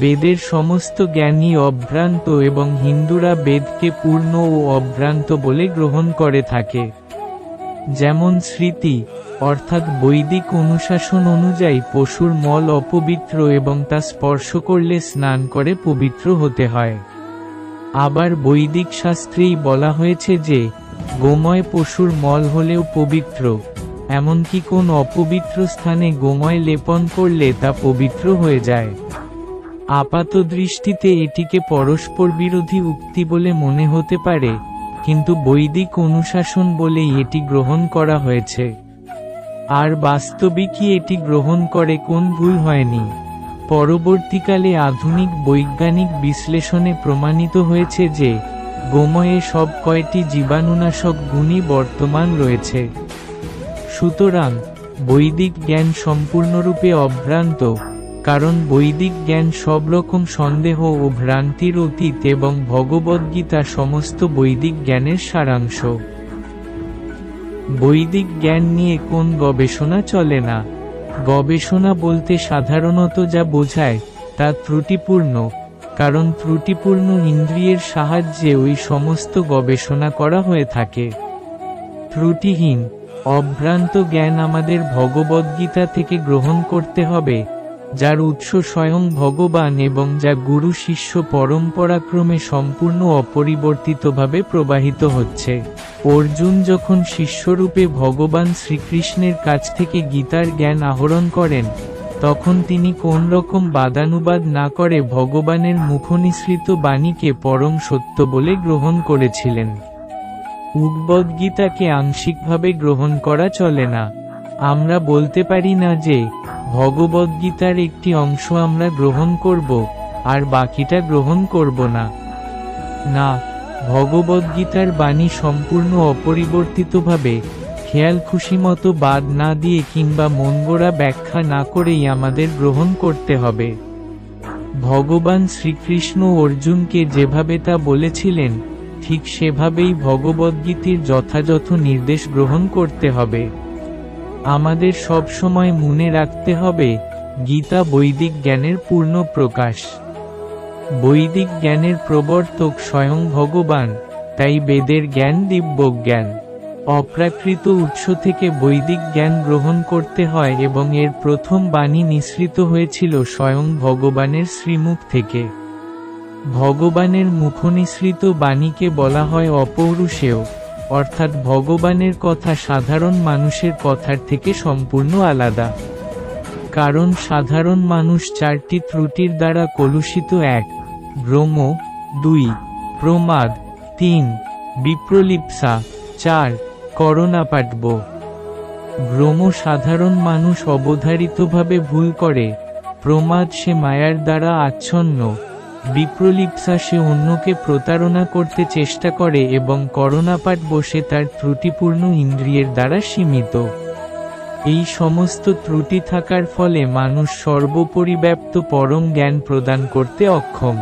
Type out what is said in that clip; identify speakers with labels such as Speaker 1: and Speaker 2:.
Speaker 1: বেদের সমস্ত জ্ঞানই অভ্রান্ত এবং হিন্দুরা বেদকে পূর্ণ ও অভ্রান্ত বলে গ্রহণ করে থাকে। যেমন স্মৃতি অর্থাৎ বৈদিক অনুশাসন অনুযায়ী পশুর মল অপবিত্র এবং তা স্পর্শ করলে স্নান করে পবিত্র হতে হয়। আবার বৈদিক শাস্ত্রেই বলা হয়েছে যে গোময় পশুর মল হলেও পবিত্র, এমনকি কোন অপবিত্র স্থানে গোময় লেপন করলে তা পবিত্র হয়ে যায়। আপাতদৃষ্টিতে এটিকে পরস্পর বিরোধী উক্তি বলে মনে হতে পারে, কিন্তু বৈদিক অনুশাসন বলেই এটি গ্রহণ করা হয়েছে। আর বাস্তবিকই এটি গ্রহণ করে কোন ভুল হয়নি। পরবর্তীকালে আধুনিক বৈজ্ঞানিক বিশ্লেষণে প্রমাণিত হয়েছে যে গোময়ে সব কয়টি জীবাণুনাশক গুণই বর্তমান রয়েছে। সুতরাং বৈদিক জ্ঞান সম্পূর্ণরূপে অভ্রান্ত, কারণ বৈদিক জ্ঞান সব রকম সন্দেহ ও ভ্রান্তির অতীত এবং ভগবদ্গীতা সমস্ত বৈদিক জ্ঞানের সারাংশ। বৈদিক জ্ঞান নিয়ে কোন গবেষণা চলে না। গবেষণা বলতে সাধারণত যা বোঝায় তা ত্রুটিপূর্ণ, কারণ ত্রুটিপূর্ণ ইন্দ্রিয়ের সাহায্যে ওই সমস্ত গবেষণা করা হয়ে থাকে। ত্রুটিহীন অভ্রান্ত জ্ঞান আমাদের ভগবদ্গীতা থেকে গ্রহণ করতে হবে, যার উৎস স্বয়ং ভগবান এবং যা গুরু শিষ্য পরম্পরাক্রমে সম্পূর্ণ অপরিবর্তিতভাবে প্রবাহিত হচ্ছে। অর্জুন যখন শিষ্যরূপে ভগবান শ্রীকৃষ্ণের কাছ থেকে গীতার জ্ঞান আহরণ করেন, তখন তিনি কোন রকম বাদানুবাদ না করে ভগবানের মুখনিসৃত বাণীকে পরম সত্য বলে গ্রহণ করেছিলেন। ভগবদ্গীতাকে আংশিকভাবে গ্রহণ করা চলে না। আমরা বলতে পারি না যে ভগবদ্গীতার একটি অংশ আমরা গ্রহণ করব আর বাকিটা গ্রহণ করব না। না, ভগবদ্গীতার বাণী সম্পূর্ণ অপরিবর্তিতভাবে খেয়াল খুশিমতো বাদ না দিয়ে কিংবা মনগড়া ব্যাখ্যা না করেই আমাদের গ্রহণ করতে হবে। ভগবান শ্রীকৃষ্ণ অর্জুনকে যেভাবে তা বলেছিলেন, ঠিক সেভাবেই ভগবদ্গীতার যথাযথ নির্দেশ গ্রহণ করতে হবে। আমাদের সব সময় মনে রাখতে হবে, গীতা বৈদিক জ্ঞানের পূর্ণ প্রকাশ। বৈদিক জ্ঞানের প্রবর্তক স্বয়ং ভগবান, তাই বেদের জ্ঞান দিব্য জ্ঞান। অপ্রাকৃত উৎস থেকে বৈদিক জ্ঞান গ্রহণ করতে হয় এবং এর প্রথম বাণী নিঃসৃত হয়েছিল স্বয়ং ভগবানের শ্রীমুখ থেকে। ভগবানের মুখনিসৃত বাণীকে বলা হয় অপৌরুষেয়, অর্থাৎ ভগবানের কথা সাধারণ মানুষের কথার থেকে সম্পূর্ণ আলাদা। কারণ সাধারণ মানুষ চারটি ত্রুটির দ্বারা কলুষিত: 1. ভ্রম, 2. প্রমাদ, 3. বিপ্রলিপ্সা, 4. করণাপাটব। ভ্রম সাধারণ মানুষ অবধারিতভাবে ভুল করে, প্রমাদ সে মায়ার দ্বারা আচ্ছন্ন, বিপ্রলিপ্সা সে অন্যকে প্রতারণা করতে চেষ্টা করে এবং করণাপাট বসে তার ত্রুটিপূর্ণ ইন্দ্রিয়ের দ্বারা সীমিত। এই সমস্ত ত্রুটি থাকার ফলে মানুষ সর্বপরিব্যাপ্ত পরম জ্ঞান প্রদান করতে অক্ষম।